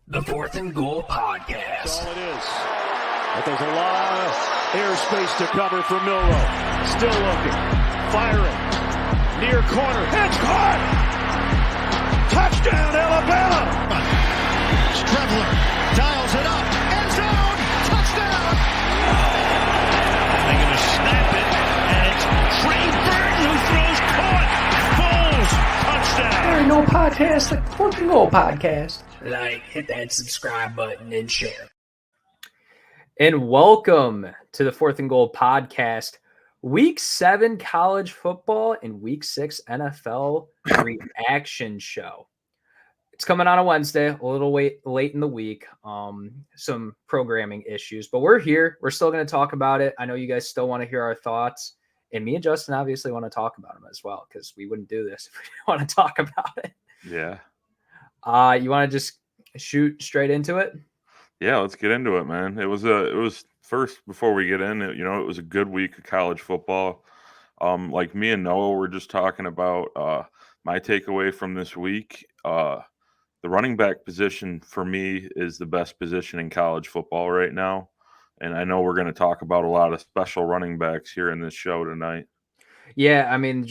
The Fourth and Goal Podcast. That's all it is. But there's a lot of airspace to cover for Milroe. Still looking. Firing. Near corner. It's caught! Touchdown, Alabama! Strebler dials it up. End zone! Touchdown! They're going to snap it, and it's Trey Burton who throws caught. Foles! Touchdown! There ain't no podcast like the Fourth and Goal Podcast. Like, hit that subscribe button and share. And welcome to the Fourth and Goal Podcast. Week 7 college football and Week 6 NFL reaction show. It's coming on a Wednesday, a little late in the week. Some programming issues, but we're here. We're still going to talk about it. I know you guys still want to hear our thoughts, and me and Justin obviously want to talk about them as well, because we wouldn't do this if we didn't want to talk about it. Yeah. You want to just shoot straight into it? Yeah, let's get into it, man. It was first, before we get in it, it was a good week of college football. Like me and Noah were just talking about my takeaway from this week. The running back position for me is the best position in college football right now. And I know we're going to talk about a lot of special running backs here in this show tonight. Yeah, I mean,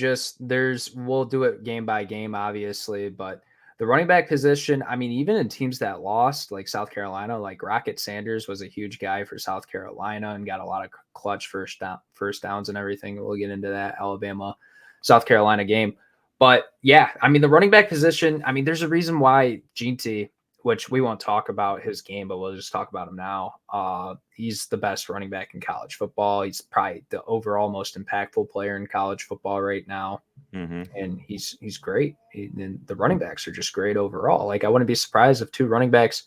we'll do it game by game, obviously, but the running back position, I mean, even in teams that lost, like South Carolina, like Rocket Sanders was a huge guy for South Carolina and got a lot of clutch first downs and everything. We'll get into that Alabama, South Carolina game. But yeah, I mean, the running back position, I mean, there's a reason why GT, which we won't talk about his game, but we'll just talk about him now. He's the best running back in college football. He's probably the overall most impactful player in college football right now. Mm-hmm. And he's great. And the running backs are just great overall. Like, I wouldn't be surprised if 2 running backs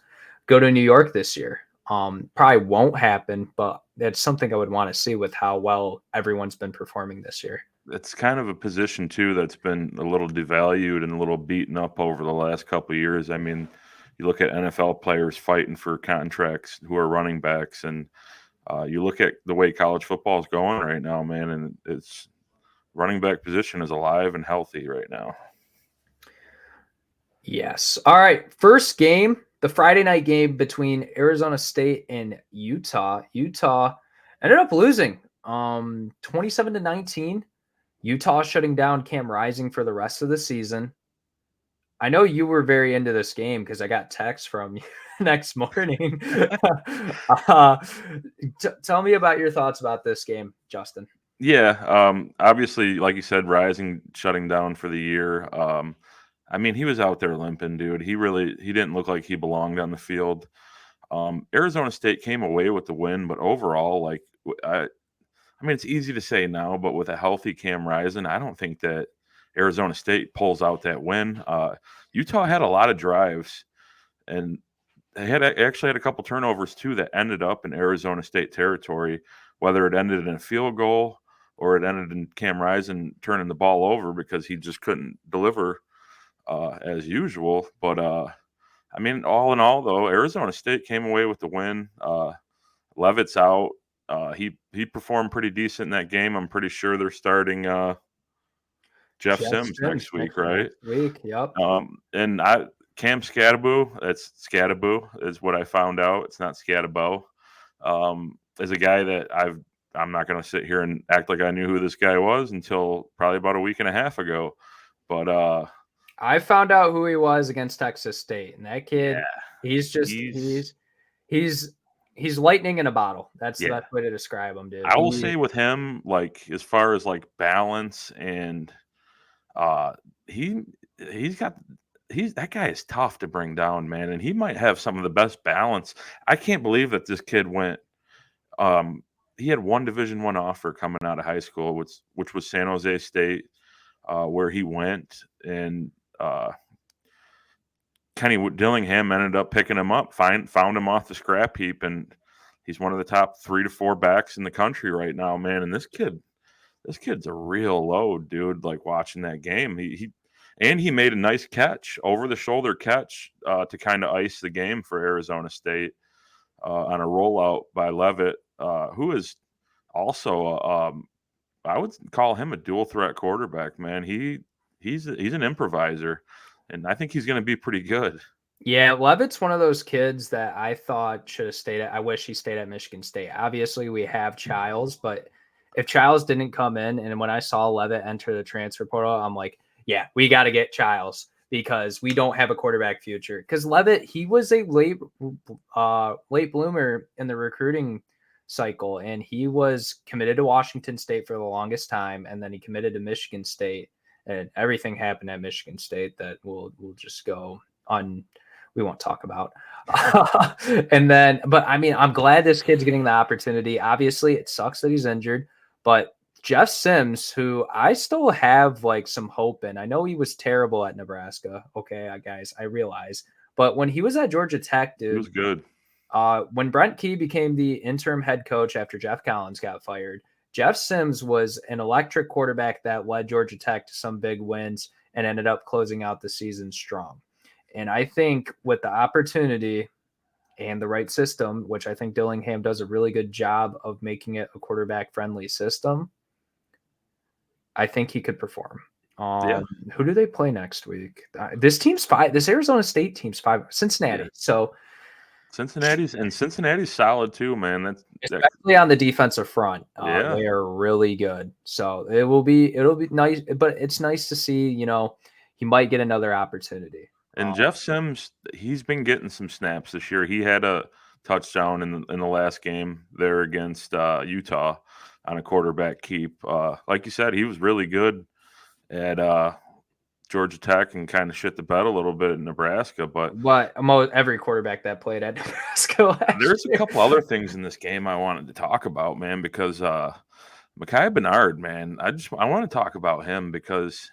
go to New York this year. Probably won't happen, but that's something I would want to see with how well everyone's been performing this year. It's kind of a position, too, that's been a little devalued and a little beaten up over the last couple of years. I mean, you look at NFL players fighting for contracts who are running backs, and you look at the way college football is going right now, man, and it's running back position is alive and healthy right now. Yes. All right. First game, the Friday night game between Arizona State and Utah. Utah ended up losing 27-19. Utah shutting down Cam Rising for the rest of the season. I know you were very into this game because I got texts from you next morning. Tell me about your thoughts about this game, Justin. Yeah, obviously, like you said, Rising shutting down for the year. I mean, he was out there limping, dude. He didn't look like he belonged on the field. Arizona State came away with the win, but overall, like, I mean, it's easy to say now, but with a healthy Cam Rising, I don't think that Arizona State pulls out that win. Utah had a lot of drives, and they actually had a couple turnovers too that ended up in Arizona State territory, whether it ended in a field goal or it ended in Cam Rising turning the ball over because he just couldn't deliver as usual. But I mean, all in all, though, Arizona State came away with the win. Levitt's out. He performed pretty decent in that game. I'm pretty sure they're starting Jeff Sims next week, right? Yep. And Cam Scatterbo, that's Scatterbo is what I found out. It's not Scatterbo. Is a guy that I'm not going to sit here and act like I knew who this guy was until probably about a week and a half ago. But I found out who he was against Texas State, and that kid, yeah, he's lightning in a bottle. That's the best way to describe him, dude. I will say with him, like, as far as like balance and that guy is tough to bring down, man, and he might have some of the best balance. I can't believe that this kid went. He had one Division I offer coming out of high school, which was San Jose State, where he went, and Kenny Dillingham ended up picking him up, found him off the scrap heap, and he's one of the top 3 to 4 backs in the country right now, man. And this kid's a real load, dude. Like, watching that game, he made a nice catch, over the shoulder catch, to kind of ice the game for Arizona State on a rollout by Levitt, who is also I would call him a dual threat quarterback, man. He's an improviser, and I think he's going to be pretty good. Yeah, Levitt's one of those kids that I thought should have stayed at. I wish he stayed at Michigan State. Obviously, we have Childs, but if Childs didn't come in, and when I saw Levitt enter the transfer portal, I'm like, yeah, we got to get Childs because we don't have a quarterback future. Because Levitt, he was a late bloomer in the recruiting cycle, and he was committed to Washington State for the longest time, and then he committed to Michigan State, and everything happened at Michigan State that will just go on. We won't talk about. And then, but I mean, I'm glad this kid's getting the opportunity. Obviously, it sucks that he's injured, but Jeff Sims, who I still have like some hope in. I know he was terrible at Nebraska. Okay, guys, I realize. But when he was at Georgia Tech, He was dude, good. when Brent Key became the interim head coach after Jeff Collins got fired, Jeff Sims was an electric quarterback that led Georgia Tech to some big wins and ended up closing out the season strong. And I think with the opportunity and the right system, which I think Dillingham does a really good job of making it a quarterback friendly system, I think he could perform. Yeah. Who do they play next week? This team's 5. This Arizona State team's 5. Cincinnati. Yeah. So Cincinnati's solid too, man. That especially on the defensive front, yeah. they are really good. So it'll be nice, but it's nice to see. He might get another opportunity. And Jeff Sims, he's been getting some snaps this year. He had a touchdown in the last game there against Utah on a quarterback keep. Like you said, he was really good at Georgia Tech and kind of shit the bed a little bit in Nebraska. But Every quarterback that played at Nebraska there's a couple other things in this game I wanted to talk about, man, because Micaiah Bernard, man, I want to talk about him because.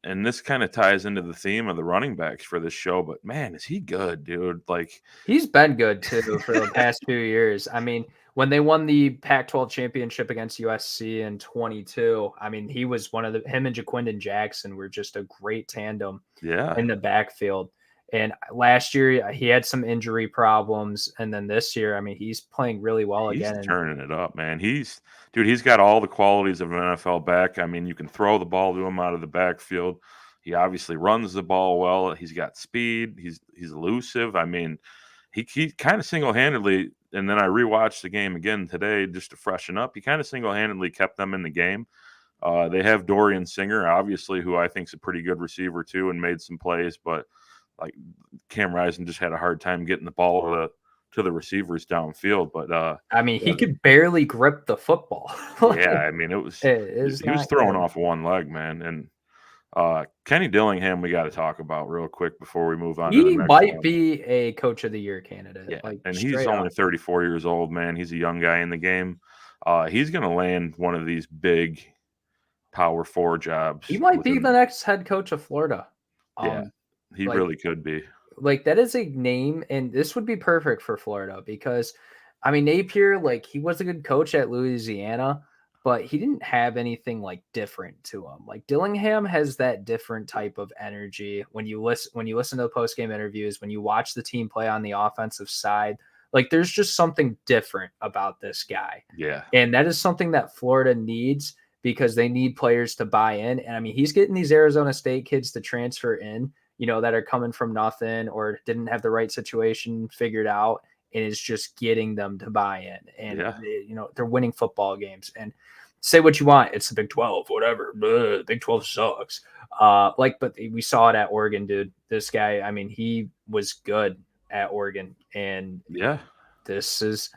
And this kind of ties into the theme of the running backs for this show, but man, is he good, dude? Like he's been good too for the past few years. I mean, when they won the Pac-12 championship against USC in 22, I mean, he was him and Jaquindon Jackson were just a great tandem in the backfield. And last year he had some injury problems, and then this year, I mean, he's playing really well again. He's turning it up, man. He's got all the qualities of an NFL back. I mean, you can throw the ball to him out of the backfield. He obviously runs the ball well. He's got speed. He's elusive. I mean, he kind of single-handedly. And then I rewatched the game again today just to freshen up. He kind of single-handedly kept them in the game. They have Dorian Singer, obviously, who I think is a pretty good receiver too, and made some plays, but. Like Cam Rising just had a hard time getting the ball to the receivers downfield. But I mean, he could barely grip the football. Yeah, I mean, he was throwing off one leg, man. And Kenny Dillingham, we got to talk about real quick before we move on. He might be a coach of the year candidate. Yeah, and he's only 34 years old, man. He's a young guy in the game. He's going to land one of these big Power 4 jobs. He might be the next head coach of Florida. Yeah. He really could be. Like, that is a name, and this would be perfect for Florida because, I mean, Napier, like, he was a good coach at Louisiana, but he didn't have anything, like, different to him. Like, Dillingham has that different type of energy. When you listen to the post-game interviews, when you watch the team play on the offensive side, like, there's just something different about this guy. Yeah. And that is something that Florida needs because they need players to buy in. And, I mean, he's getting these Arizona State kids to transfer in, that are coming from nothing or didn't have the right situation figured out, and is just getting them to buy in. And, they're winning football games. And say what you want, it's the Big 12, whatever. Big 12 sucks. But we saw it at Oregon, dude. This guy, I mean, he was good at Oregon. And this is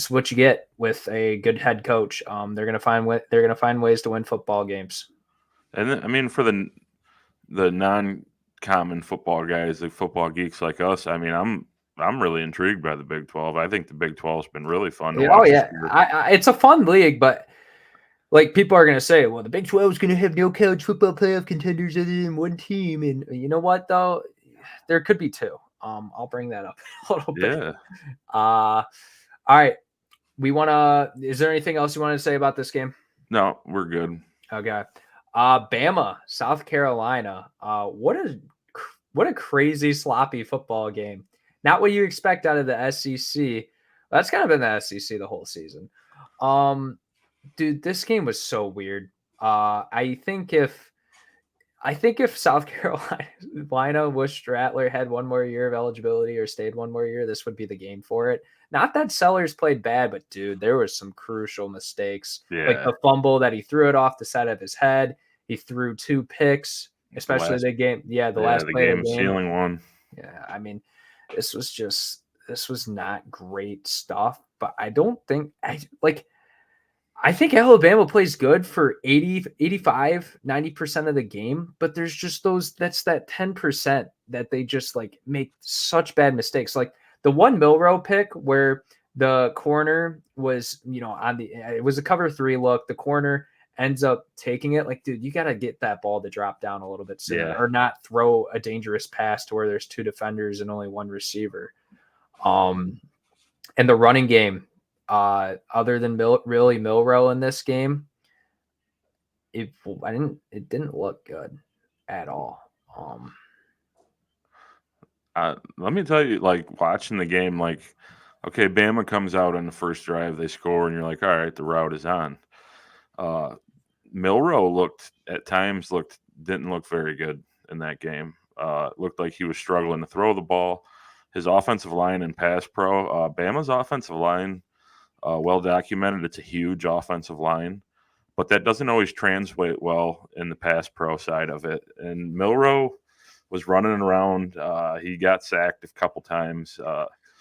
what you get with a good head coach. They're gonna find ways to win football games. And then, I mean, for the non-common football guys, the football geeks like us, I mean, I'm really intrigued by the Big 12. I think the Big 12's been really fun to watch. Oh yeah, it's a fun league, but like people are gonna say, well, the Big 12 is gonna have no college football playoff contenders other than one team, and you know what though, there could be two. I'll bring that up a little bit. Yeah. All right. Is there anything else you want to say about this game? No, we're good. Okay. Bama, South Carolina. What a crazy sloppy football game. Not what you expect out of the SEC. That's kind of been the SEC the whole season. Dude, this game was so weird. I think I think if South Carolina wished Rattler had one more year of eligibility or stayed one more year, this would be the game for it. Not that Sellers played bad, but dude, there was some crucial mistakes. Like Yeah. the fumble that he threw it off the side of his head. He threw 2 picks, especially the game. Yeah, the last play of the game. Ceiling one. Yeah, I mean, this was not great stuff, but I don't think I think Alabama plays good for 80, 85, 90% of the game, but there's just that's that 10% that they just like make such bad mistakes. Like the one Milrow pick where the corner was, it was a cover 3 look, the corner ends up taking it. Like, dude, you got to get that ball to drop down a little bit sooner or not throw a dangerous pass to where there's 2 defenders and only 1 receiver. And the running game, other than really Milrow in this game, it didn't look good at all. Let me tell you, like watching the game, like, okay, Bama comes out on the first drive, they score, and you're like, all right, the route is on. Milrow didn't look very good in that game. Looked like he was struggling to throw the ball. His offensive line and pass pro, Bama's offensive line, well documented. It's a huge offensive line, but that doesn't always translate well in the pass pro side of it. And Milrow was running around. He got sacked a couple times.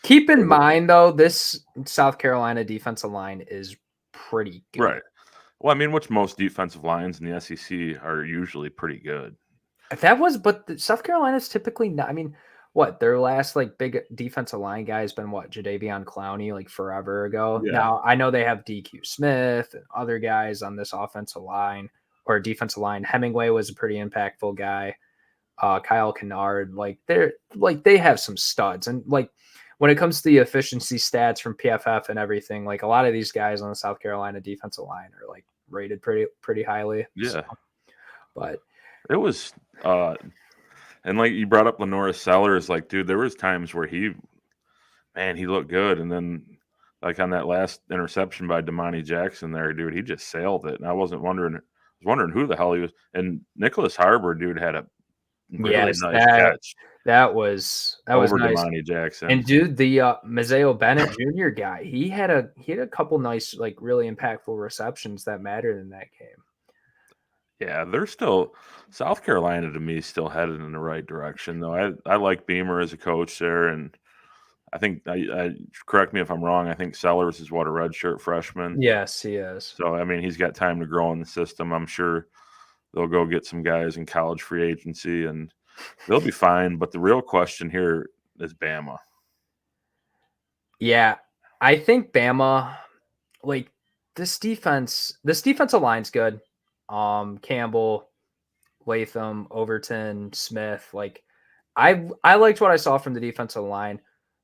Keep in mind, though, this South Carolina defensive line is pretty good. Right. Well, I mean, most defensive lines in the SEC are usually pretty good. But South Carolina's typically not. I mean, their last like big defensive line guy has been Jadeveon Clowney like forever ago. Yeah. Now I know they have DQ Smith and other guys on this offensive line or defensive line. Hemingway was a pretty impactful guy. Kyle Kennard, they have some studs, and like when it comes to the efficiency stats from PFF and everything, like a lot of these guys on the South Carolina defensive line are like rated pretty highly. Yeah. So, but it was and like you brought up Lenora Sellers, like, dude, there was times where he looked good, and then like on that last interception by Damani Jackson there, dude, he just sailed it, and I was wondering who the hell he was. And Nicholas Harbor, dude, had a really nice catch. That was over nice. Damani Jackson. And dude, the Mazeo Bennett Jr. guy, he had a couple nice, like really impactful receptions that mattered in that game. Yeah, they're still South Carolina to me still headed in the right direction though. I like Beamer as a coach there, and I think I correct me if I'm wrong. I think Sellers is a redshirt freshman. Yes, he is. So I mean, he's got time to grow in the system. I'm sure they'll go get some guys in college free agency, and they'll be fine. But the real question here is Bama. Yeah, I think Bama, like this defensive line's good. Campbell, Latham, Overton, Smith. Like I liked what I saw from the defensive line.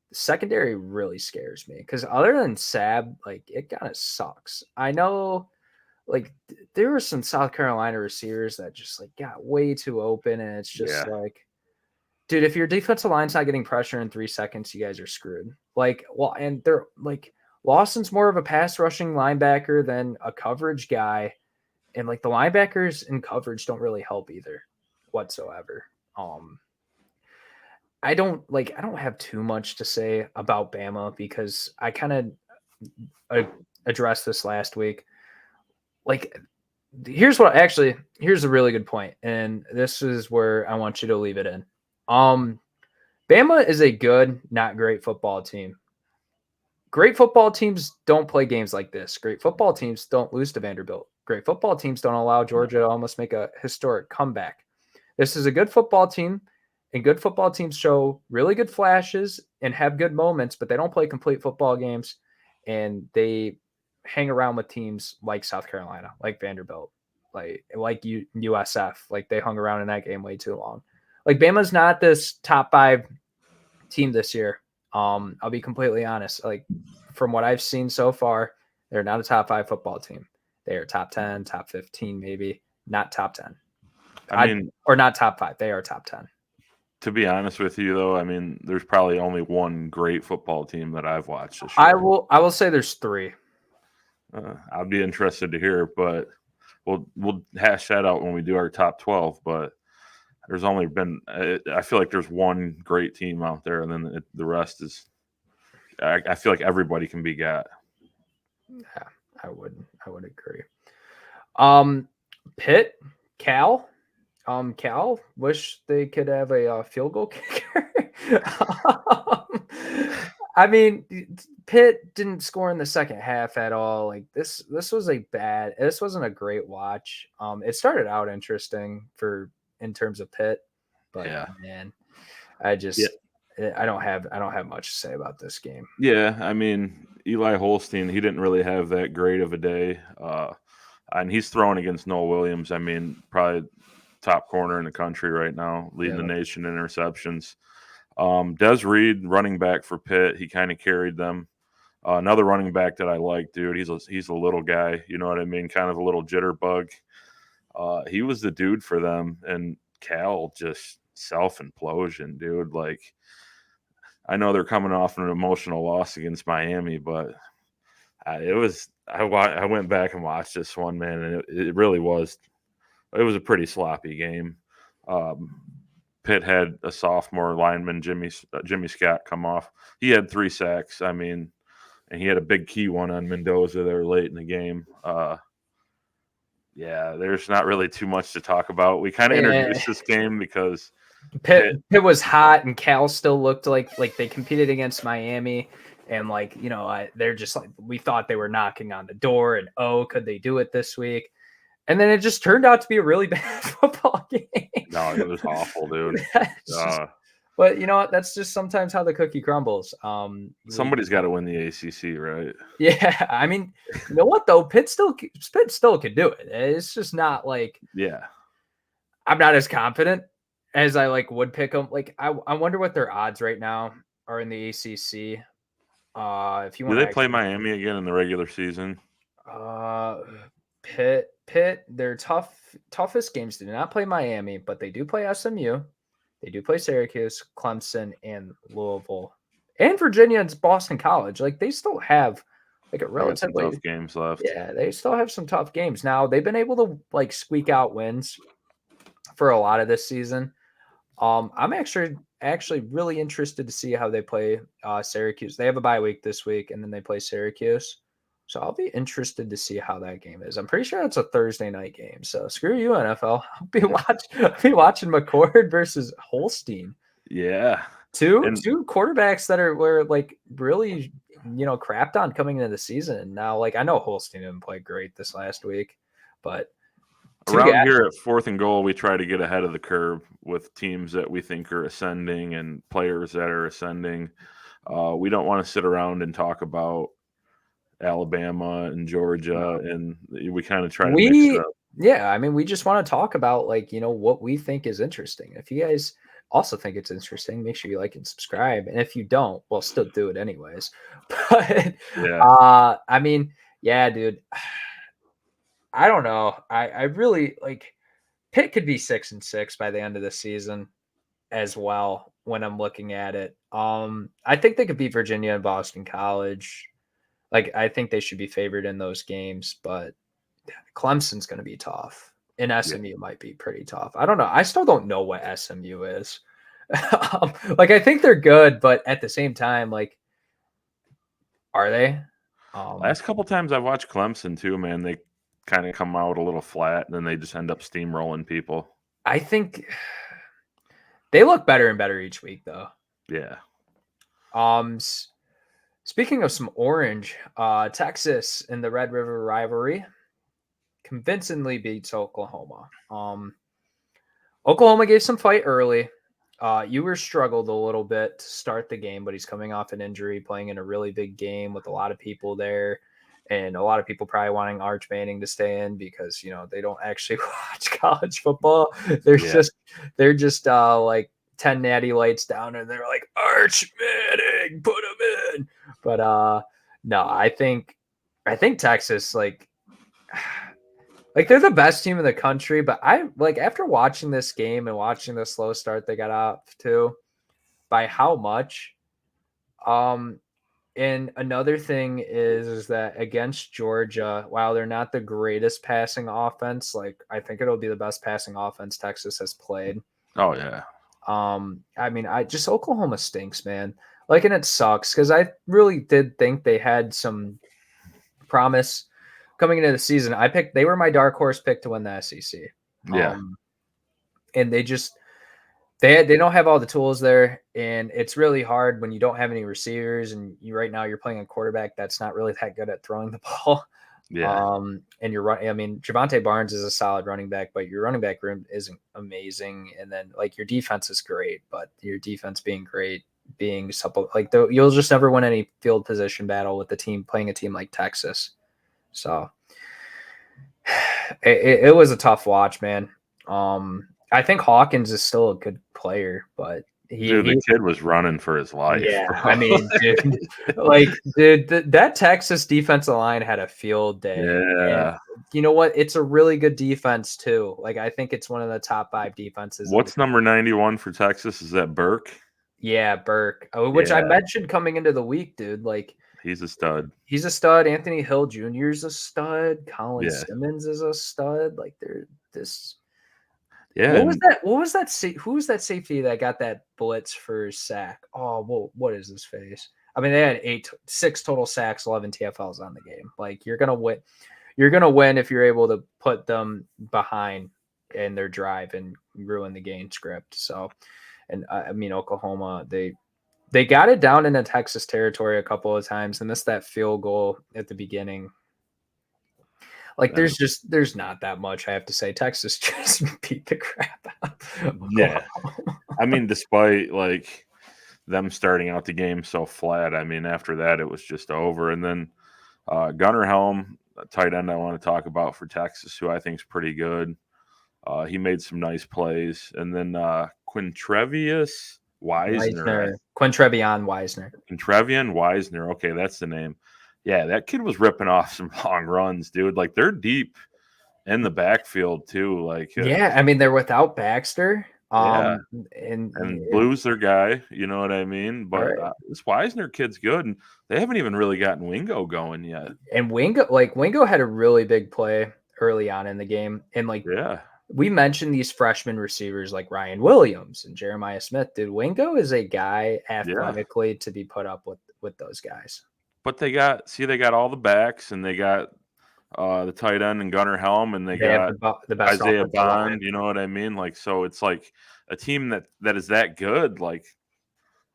The secondary really scares me because other than Sab, like it kind of sucks. I know, like there were some South Carolina receivers that just like got way too open, and it's just like, dude, if your defensive line's not getting pressure in 3 seconds, you guys are screwed. Like, well, and they're like Lawson's more of a pass rushing linebacker than a coverage guy. And like the linebackers in coverage don't really help either whatsoever. I don't have too much to say about Bama because I kind of addressed this last week. Like, here's a really good point, and this is where I want you to leave it in. Bama is a good, not great football team. Great football teams don't play games like this. Great football teams don't lose to Vanderbilt. Great football teams don't allow Georgia to almost make a historic comeback. This is a good football team, and good football teams show really good flashes and have good moments, but they don't play complete football games, and they hang around with teams like South Carolina, like Vanderbilt, like USF. Like they hung around in that game way too long. Like Bama's not this top 5 team this year. I'll be completely honest. Like from what I've seen so far, they're not a top 5 football team. They are top 10, top 15, maybe not top 10. Or not top 5. They are top 10. To be honest with you, though, I mean, there's probably only one great football team that I've watched this year. I will say there's 3. I'd be interested to hear, but we'll hash that out when we do our top 12. But there's only been I feel like there's one great team out there, and then the rest is I feel like everybody can be got. Yeah, I would agree. Pitt, Cal. Cal, wish they could have a field goal kicker. I mean, Pitt didn't score in the second half at all. Like this wasn't a great watch. It started out interesting in terms of Pitt, but Yeah. man, I don't have much to say about this game. Yeah, I mean, Eli Holstein, he didn't really have that great of a day. And he's throwing against Noah Williams. I mean, probably top corner in the country right now, leading the nation in interceptions. Des Reed, running back for Pitt, he kind of carried them. Another running back that I like, dude, he's a little guy, you know what I mean? Kind of a little jitterbug. He was the dude for them, and Cal just self-implosion, dude. Like, I know they're coming off an emotional loss against Miami, but I went back and watched this one, man, and it really was. It was a pretty sloppy game. Pitt had a sophomore lineman, Jimmy Scott, come off. He had 3 sacks. I mean, and he had a big key one on Mendoza there late in the game. Yeah, there's not really too much to talk about. We kind of introduced this game because Pitt was hot, and Cal still looked like they competed against Miami. And they're just like, we thought they were knocking on the door, and could they do it this week? And then it just turned out to be a really bad football game. No, it was awful, dude. But you know what? That's just sometimes how the cookie crumbles. Somebody's got to win the ACC, right? Yeah, I mean, you know what though? Pitt still could do it. It's just not like, yeah, I'm not as confident as I would pick them. Like, I wonder what their odds right now are in the ACC. If you want, do they play Miami again in the regular season? Pitt, their toughest games do not play Miami, but they do play SMU. They do play Syracuse, Clemson, and Louisville, and Virginia and Boston College. Like, they still have a relatively tough games left. Yeah, they still have some tough games. Now they've been able to squeak out wins for a lot of this season. I'm actually really interested to see how they play Syracuse. They have a bye week this week, and then they play Syracuse. So I'll be interested to see how that game is. I'm pretty sure it's a Thursday night game. So screw you, NFL. I'll be watching McCord versus Holstein. Yeah. Two quarterbacks that were really, crapped on coming into the season. And now, I know Holstein didn't play great this last week, but around here at 4th and goal, we try to get ahead of the curve with teams that we think are ascending and players that are ascending. We don't want to sit around and talk about Alabama and Georgia, and we kind of try to mix it up. Yeah, I mean, we just want to talk about what we think is interesting. If you guys also think it's interesting, make sure you like and subscribe. And if you don't, well, still do it anyways. But yeah, I mean, yeah, dude. I don't know. I really Pitt could be 6-6 by the end of the season as well when I'm looking at it. I think they could beat Virginia and Boston College. I think they should be favored in those games, but Clemson's going to be tough, and SMU might be pretty tough. I don't know. I still don't know what SMU is. I think they're good, but at the same time, are they? Last couple times I've watched Clemson too, man, they kind of come out a little flat, and then they just end up steamrolling people. I think they look better and better each week, though. Yeah. Speaking of some orange, Texas in the Red River rivalry convincingly beats Oklahoma. Oklahoma gave some fight early. Ewers struggled a little bit to start the game, but he's coming off an injury, playing in a really big game with a lot of people there, and a lot of people probably wanting Arch Manning to stay in because they don't actually watch college football. They're just 10 natty lights down, and they're like, Arch Manning, put him in. But no, I think Texas they're the best team in the country. But I after watching this game and watching the slow start they got off to, by how much. And another thing is that against Georgia, while they're not the greatest passing offense, I think it'll be the best passing offense Texas has played. Oh yeah. I mean, Oklahoma stinks, man. Like, and it sucks because I really did think they had some promise coming into the season. They were my dark horse pick to win the SEC. Yeah. And they don't have all the tools there, and it's really hard when you don't have any receivers, and right now you're playing a quarterback that's not really that good at throwing the ball. Yeah. And you're right. I mean, Javante Barnes is a solid running back, but your running back room isn't amazing. And then like your defense is great, but your defense being great, being supple, like you'll just never win any field position battle with the team playing a team like Texas. So it was a tough watch, man. I think Hawkins is still a good player, but The kid was running for his life. yeah, bro. I mean, that Texas defensive line had a field day. Yeah. And you know what? It's a really good defense too. Like, I think it's one of the top 5 defenses. What's number 91 for Texas? Is that Burke? Yeah, Burke, which I Yeah. mentioned coming into the week, dude. Like, He's a stud. he's a stud. Anthony Hill Jr. is a stud. Colin Yeah. Simmons is a stud. Like, they're this. Yeah. What was that? What was that? Who was that safety that got that blitz for sack? Oh, well, what is his face? I mean, they had 6 total sacks, 11 TFLs on the game. Like, you're gonna win. You're gonna win if you're able to put them behind in their drive and ruin the game script. So, and I mean, Oklahoma, they got it down into Texas territory a couple of times and missed that field goal at the beginning. Like, there's not that much, I have to say. Texas just beat the crap out. Yeah. I mean, despite like them starting out the game so flat, I mean, after that it was just over. And then Gunnar Helm, a tight end I want to talk about for Texas, who I think is pretty good. He made some nice plays. And then Quintrevious Wisner. Quintrevion Wisner. Quintrevion Wisner. Okay, that's the name. Yeah, that kid was ripping off some long runs, dude. Like, they're deep in the backfield too. Like, yeah, I mean, they're without Baxter. And Blue's their guy, you know what I mean? But right. This Wisner kid's good, and they haven't even really gotten Wingo going yet. And Wingo had a really big play early on in the game. And like, yeah, we mentioned these freshman receivers like Ryan Williams and Jeremiah Smith. Dude, Wingo is a guy athletically to be put up with those guys. But they got all the backs, and they got the tight end and Gunnar Helm, and they got the best Isaiah Bond. You know what I mean? Like, so it's like a team that is that good. Like,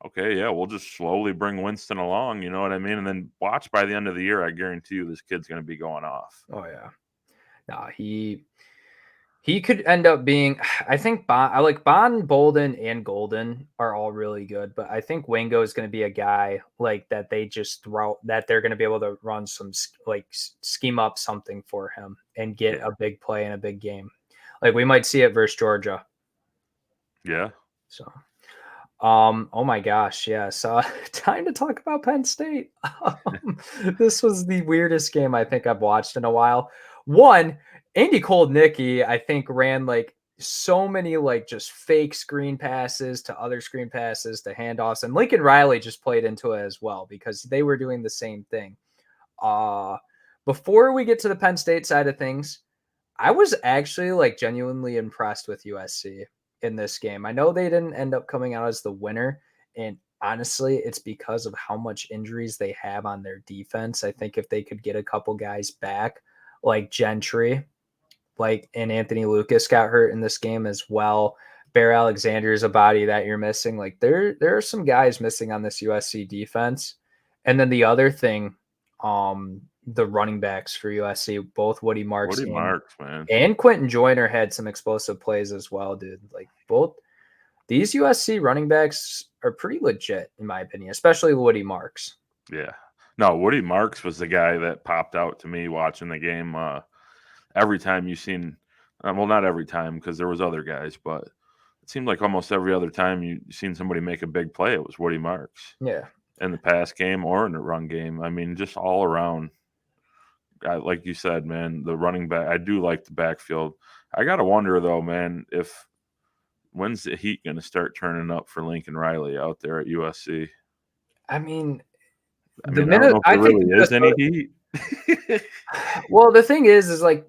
okay, yeah, we'll just slowly bring Winston along. You know what I mean? And then watch by the end of the year, I guarantee you, this kid's going to be going off. Oh yeah, no, he could end up being. I think Bond, Bolden, and Golden are all really good, but I think Wingo is going to be a guy like that. They just that they're going to be able to run some scheme up something for him and get a big play in a big game. Like, we might see it versus Georgia. Yeah. So, oh my gosh, yeah. So time to talk about Penn State. This was the weirdest game I think I've watched in a while. One, Andy Koldnicki, I think, ran like so many like just fake screen passes to other screen passes to handoffs, and Lincoln Riley just played into it as well because they were doing the same thing. Before we get to the Penn State side of things, I was actually like genuinely impressed with USC in this game. I know they didn't end up coming out as the winner, and honestly, it's because of how much injuries they have on their defense. I think if they could get a couple guys back, like Gentry, and Anthony Lucas got hurt in this game as well. Bear Alexander is a body that you're missing. Like, there are some guys missing on this USC defense. And then the other thing, the running backs for USC, both Woody Marks man, and Quentin Joyner had some explosive plays as well, dude. Like, both these USC running backs are pretty legit, in my opinion, especially Woody Marks. Yeah. No, Woody Marks was the guy that popped out to me watching the game. Every time you've seen, well, not every time because there was other guys, but it seemed like almost every other time you've seen somebody make a big play, it was Woody Marks. Yeah. In the pass game or in the run game. I mean, just all around. Like you said, man, the running back, I do like the backfield. I got to wonder, though, man, when's the heat going to start turning up for Lincoln Riley out there at USC? I mean, I don't know if there really is any heat. Well, the thing is like,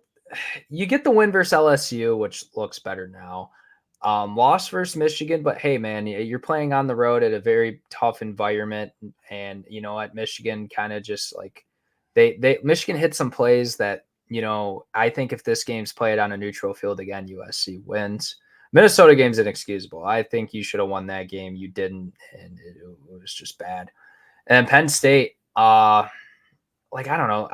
you get the win versus LSU, which looks better now. Lost versus Michigan, but hey, man, you're playing on the road at a very tough environment, and you know what, Michigan kind of just like Michigan hit some plays that I think if this game's played on a neutral field again, USC wins. Minnesota game's inexcusable. I think you should have won that game. You didn't, and it was just bad. And Penn State, I don't know,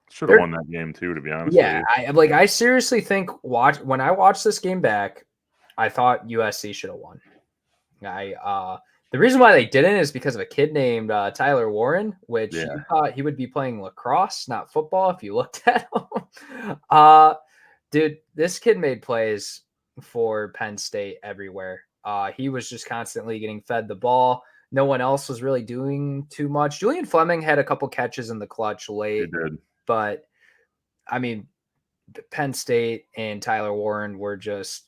should have won that game too, to be honest with you. I seriously think when I watched this game back, I thought USC should have won. The reason why they didn't is because of a kid named Tyler Warren, which you thought he would be playing lacrosse, not football, if you looked at him. Dude, this kid made plays for Penn State everywhere. He was just constantly getting fed the ball. No one else was really doing too much. Julian Fleming had a couple catches in the clutch late. He did. But, I mean, Penn State and Tyler Warren were just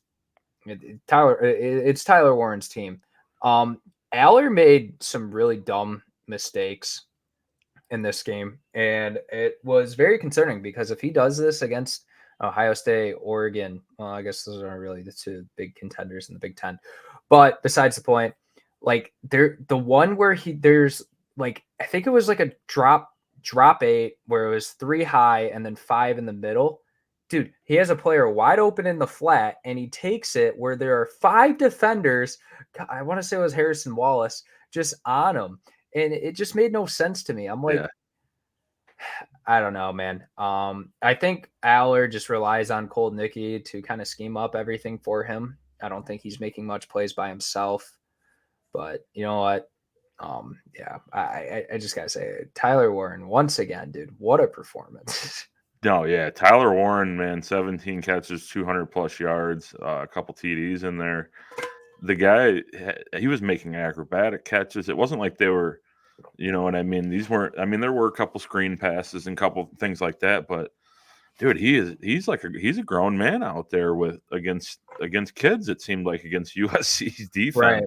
it's Tyler Warren's team. Aller made some really dumb mistakes in this game, and it was very concerning because if he does this against Ohio State, Oregon, well, I guess those are really the two big contenders in the Big Ten. But besides the point, like the one where there's like, I think it was like a drop 8 where it was 3 high and then 5 in the middle. Dude, he has a player wide open in the flat and he takes it where there are 5 defenders. I want to say it was Harrison Wallace just on him. And it just made no sense to me. I'm like, I don't know, man. I think Aller just relies on Cold Nicky to kind of scheme up everything for him. I don't think he's making much plays by himself. But you know what? I just gotta say, Tyler Warren once again, dude, what a performance! No, yeah, Tyler Warren, man, 17 catches, 200 plus yards, a couple TDs in there. The guy, he was making acrobatic catches. It wasn't like they were, you know what I mean? These weren't. I mean, there were a couple screen passes and a couple things like that, but dude, he's a grown man out there against kids. It seemed like against USC's defense, Right.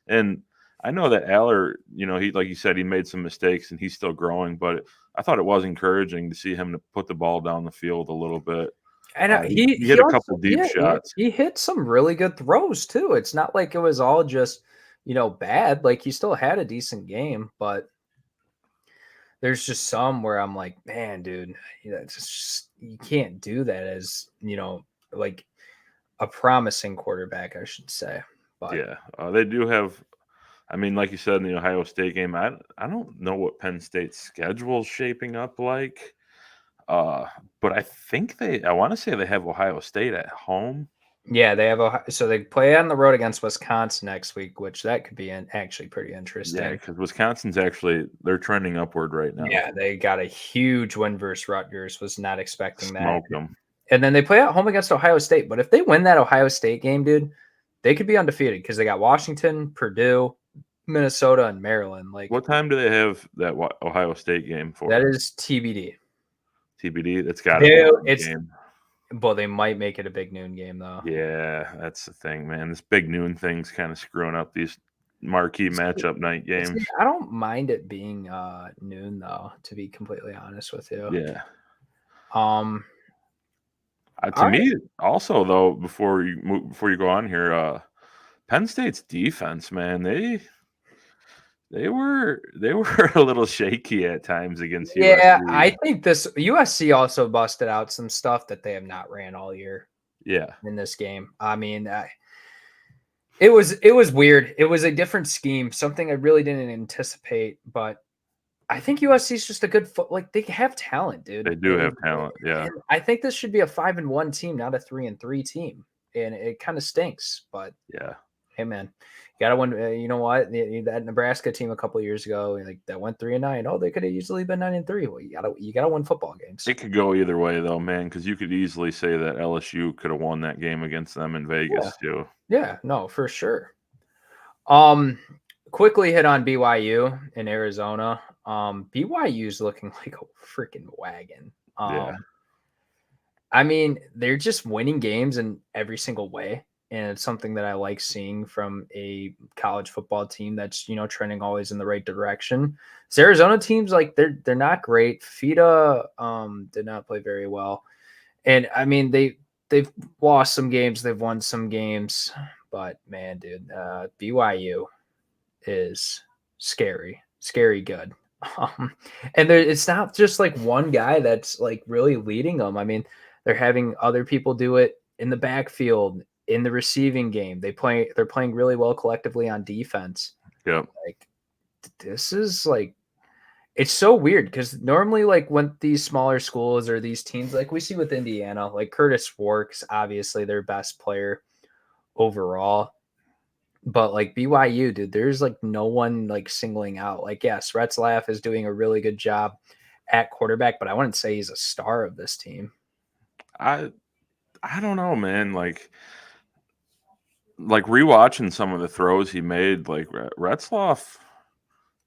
And I know that Aller, he, like you said, he made some mistakes and he's still growing, but I thought it was encouraging to see him to put the ball down the field a little bit. And he hit a couple deep shots. He hit some really good throws too. It's not like it was all just, bad. Like he still had a decent game, but there's just some where I'm like, man, dude, you can't do that as, like a promising quarterback, I should say. But yeah, they do have. I mean, like you said in the Ohio State game, I don't know what Penn State's schedule is shaping up like, but I think I want to say they have Ohio State at home. Yeah, they have so they play on the road against Wisconsin next week, which that could be actually pretty interesting. Yeah, because Wisconsin's they're trending upward right now. Yeah, they got a huge win versus Rutgers. Was not expecting that. Smoked them. And then they play at home against Ohio State. But if they win that Ohio State game, dude, they could be undefeated because they got Washington, Purdue, Minnesota, and Maryland. Like, what time do they have that Ohio State game for? That is TBD. TBD. That's got to be a game. Well, they might make it a big noon game though. Yeah, that's the thing, man. This big noon thing's kind of screwing up these marquee matchup night games. I don't mind it being noon though, to be completely honest with you. Yeah. To me, also though, before you go on here, Penn State's defense, man, they were a little shaky at times against USC. Yeah, I think this USC also busted out some stuff that they have not ran all year. Yeah, in this game, I mean, it was weird. It was a different scheme, something I really didn't anticipate, but I think USC is just a good they have talent, dude. They do have talent. Yeah. And I think this should be a 5-1 team, not a 3-3 team. And it kind of stinks, but yeah. Hey man, you gotta win. You know what? That Nebraska team a couple of years ago, like that went 3-9. Oh, they could have easily been 9-3. Well, you gotta win football games. It could go either way though, man, because you could easily say that LSU could have won that game against them in Vegas too. Yeah, no, for sure. Quickly hit on BYU in Arizona. BYU's looking like a freaking wagon. Yeah. I mean, they're just winning games in every single way. And it's something that I like seeing from a college football team that's, trending always in the right direction. This Arizona team's like, they're not great. FIDA did not play very well. And I mean, they they've lost some games, they've won some games, but man, dude, BYU is scary good. And it's not just like one guy that's like really leading them. I mean, they're having other people do it in the backfield, in the receiving game. They're playing really well collectively on defense. Yep. Like this is like, it's so weird because normally like when these smaller schools or these teams, like we see with Indiana, like Curtis Forks, obviously their best player overall. But like BYU, dude, there's like no one like singling out. Like, yes, Retzlaff is doing a really good job at quarterback, but I wouldn't say he's a star of this team. I don't know, man. Like rewatching some of the throws he made, like Retzlaff,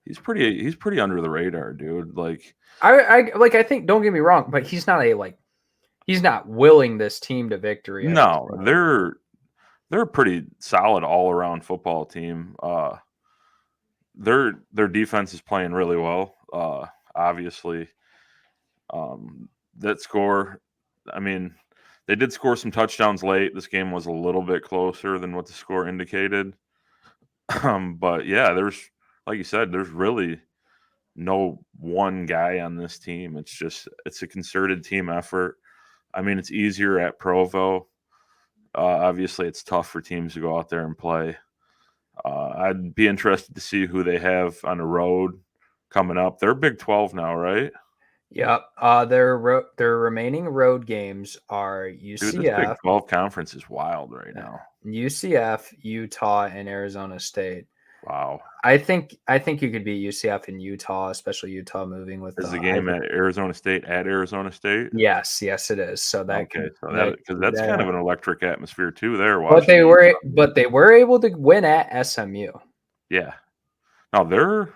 he's pretty under the radar, dude. Like I think, don't get me wrong, but he's not willing this team to victory. no, they're a pretty solid all around football team. Their defense is playing really well. Obviously, that score. I mean, they did score some touchdowns late. This game was a little bit closer than what the score indicated. But yeah, like you said, there's really no one guy on this team. It's a concerted team effort. I mean, it's easier at Provo. Obviously, it's tough for teams to go out there and play. I'd be interested to see who they have on the road coming up. They're Big 12 now, right? Yep. Their remaining road games are UCF. Dude, this Big 12 conference is wild right now. UCF, Utah, and Arizona State. Wow. I think you could beat UCF and Utah, especially Utah moving with the game at Arizona State at Arizona State. Yes, it is. So that because that's kind of an electric atmosphere too there. But they were able to win at SMU. Yeah. No, they're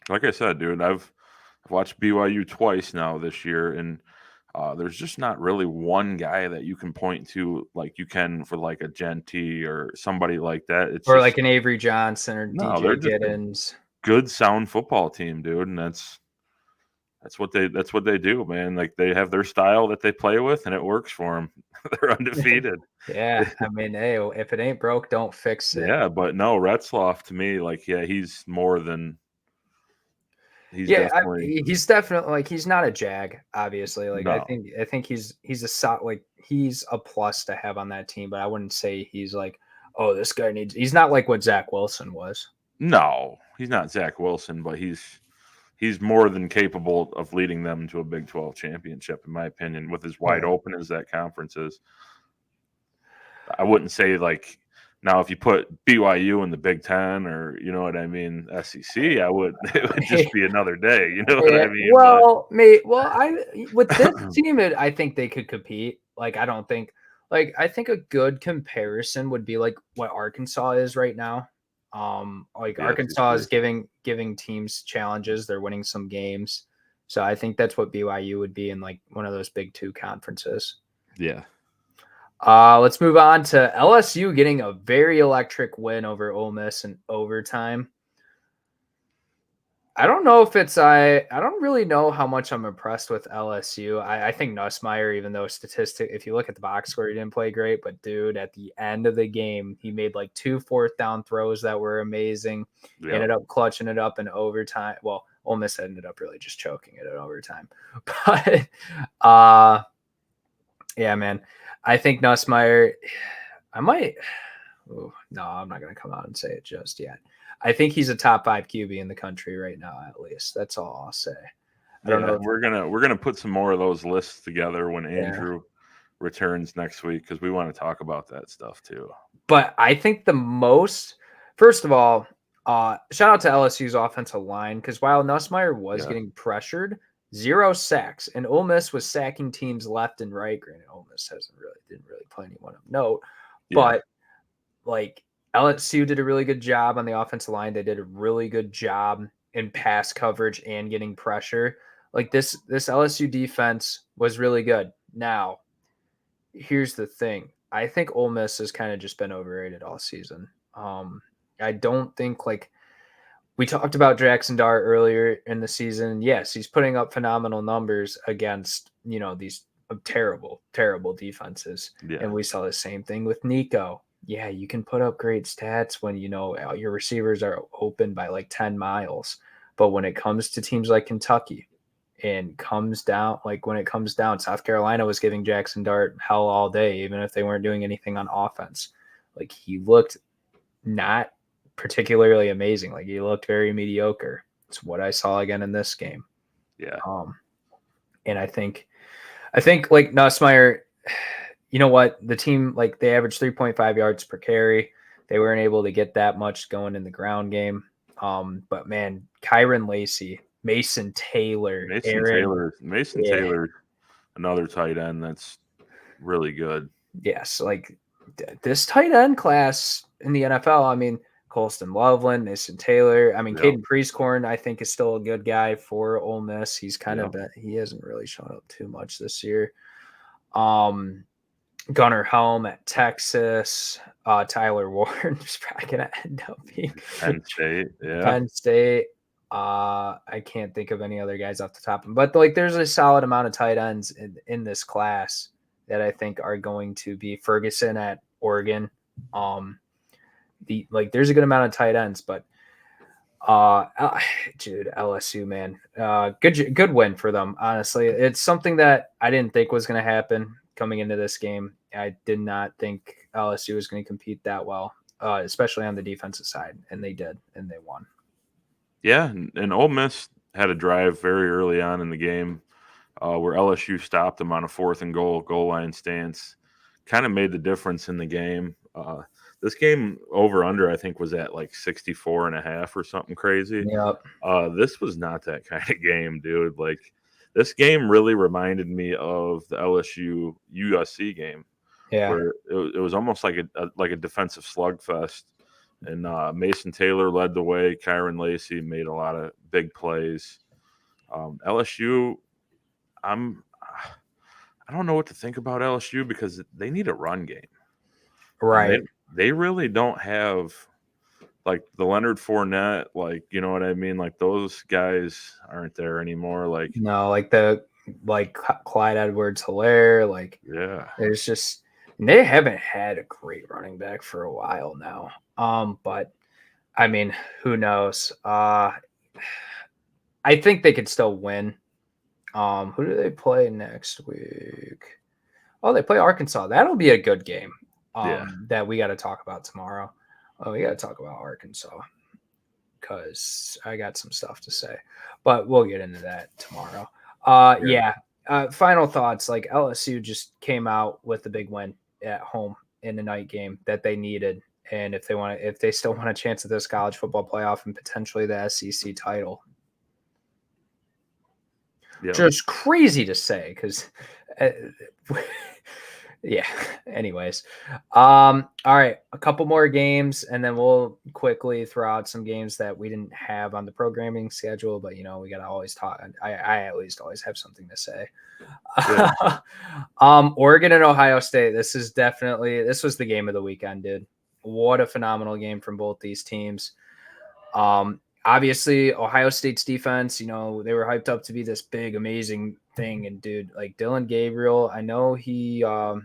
like I said, dude. I've watched BYU twice now this year, and there's just not really one guy that you can point to like you can for like a Genty or somebody like that. It's or like an Avery Johnson or no, DJ Giddens. Good sound football team, dude, and that's what they do, man. Like they have their style that they play with, and it works for them. They're undefeated. Yeah, I mean, hey, if it ain't broke, don't fix it. Yeah, but no, Retzlaff to me, like, yeah, he's more than. He's definitely like he's not a jag, obviously. Like no. I think he's he's a plus to have on that team, but I wouldn't say he's like, oh, this guy needs. He's not like what Zach Wilson was. No, he's not Zach Wilson, but he's more than capable of leading them to a Big 12 championship, in my opinion, with as wide open as that conference is. I wouldn't say like now if you put BYU in the Big 10 or you know what I mean, SEC, it would just be another day. You know what I mean? With this team, I think they could compete. Like I think a good comparison would be like what Arkansas is right now. Arkansas is giving teams challenges. They're winning some games. So I think that's what BYU would be in like one of those Big 2 conferences. Yeah. Let's move on to LSU getting a very electric win over Ole Miss in overtime. I don't know if I don't really know how much I'm impressed with LSU. I think Nussmeier, even though if you look at the box score, he didn't play great, but dude, at the end of the game, he made like 2 fourth down throws that were amazing. Yep. He ended up clutching it up in overtime. Well, Ole Miss ended up really just choking it in overtime. But yeah, man. I think Nussmeier, I'm not going to come out and say it just yet. I think he's a top 5 QB in the country right now, at least. That's all I'll say. I don't know. We're gonna put some more of those lists together when Andrew returns next week because we want to talk about that stuff too. But I think first of all, shout out to LSU's offensive line because while Nussmeier was getting pressured, 0 sacks, and Ole Miss was sacking teams left and right. Granted, Ole Miss didn't really play anyone of note, but like LSU did a really good job on the offensive line. They did a really good job in pass coverage and getting pressure. Like this LSU defense was really good. Now, here's the thing. I think Ole Miss has kind of just been overrated all season. I don't think we talked about Jackson Dart earlier in the season. Yes, he's putting up phenomenal numbers against, these of terrible, terrible defenses. Yeah. And we saw the same thing with Nico. Yeah, you can put up great stats when, your receivers are open by like 10 miles. But when it comes to teams like Kentucky and comes down, like when it comes down, South Carolina was giving Jackson Dart hell all day, even if they weren't doing anything on offense. Like he looked not particularly amazing. Like he looked very mediocre. It's what I saw again in this game. Yeah. And I think like Nussmeier, you know what? The team, like they averaged 3.5 yards per carry. They weren't able to get that much going in the ground game. But man, Kyron Lacey, Mason Taylor, Mason Taylor, another tight end that's really good. Yes, like this tight end class in the NFL. I mean, Colston Loveland, Mason Taylor. I mean, Caden Priestcorn, I think, is still a good guy for Ole Miss. He's he hasn't really shown up too much this year. Gunnar Helm at Texas. Tyler Warren is probably going to end up being Penn State. Yeah. Penn State. I can't think of any other guys off the top. But like, there's a solid amount of tight ends in this class that I think are going to be Ferguson at Oregon. There's a good amount of tight ends, but dude, LSU, man, good win for them. Honestly, it's something that I didn't think was going to happen coming into this game. I did not think LSU was going to compete that well, especially on the defensive side, and they did, and they won. Yeah, and Ole Miss had a drive very early on in the game where LSU stopped them on a 4th and goal line stance. Kind of made the difference in the game. This game over under, I think, was at like 64.5 or something crazy. Yep. This was not that kind of game, dude. Like this game really reminded me of the LSU USC game. Yeah. Where it was almost like a defensive slugfest. And Mason Taylor led the way. Kyron Lacey made a lot of big plays. LSU, I don't know what to think about LSU because they need a run game. Right. They really don't have like the Leonard Fournette, like, you know what I mean? Like those guys aren't there anymore. Like no, like Clyde Edwards-Helaire, like yeah, there's just they haven't had a great running back for a while now. But I mean, who knows? I think they could still win. Who do they play next week? Oh, they play Arkansas. That'll be a good game. That we got to talk about tomorrow. Oh, we got to talk about Arkansas because I got some stuff to say, but we'll get into that tomorrow. Final thoughts. Like LSU just came out with the big win at home in the night game that they needed. And if they still want a chance at this college football playoff and potentially the SEC title, just crazy to say because, yeah. Anyways, all right, a couple more games, and then we'll quickly throw out some games that we didn't have on the programming schedule. But we gotta always talk. I at least always have something to say. Yeah. Oregon and Ohio State. This was the game of the weekend, dude. What a phenomenal game from both these teams. Obviously, Ohio State's defense, they were hyped up to be this big, amazing thing. And dude, like Dylan Gabriel, I know he had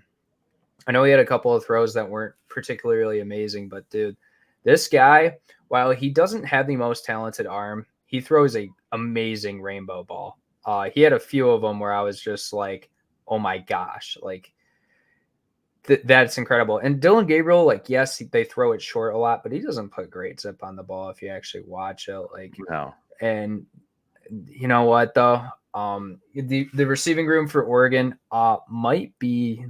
a couple of throws that weren't particularly amazing, but dude, this guy, while he doesn't have the most talented arm, he throws a amazing rainbow ball. He had a few of them where I was just like, oh my gosh, like that's incredible. And Dylan Gabriel, like, yes, they throw it short a lot, but he doesn't put great zip on the ball if you actually watch it. Like, no. And you know what though? The receiving room for Oregon might be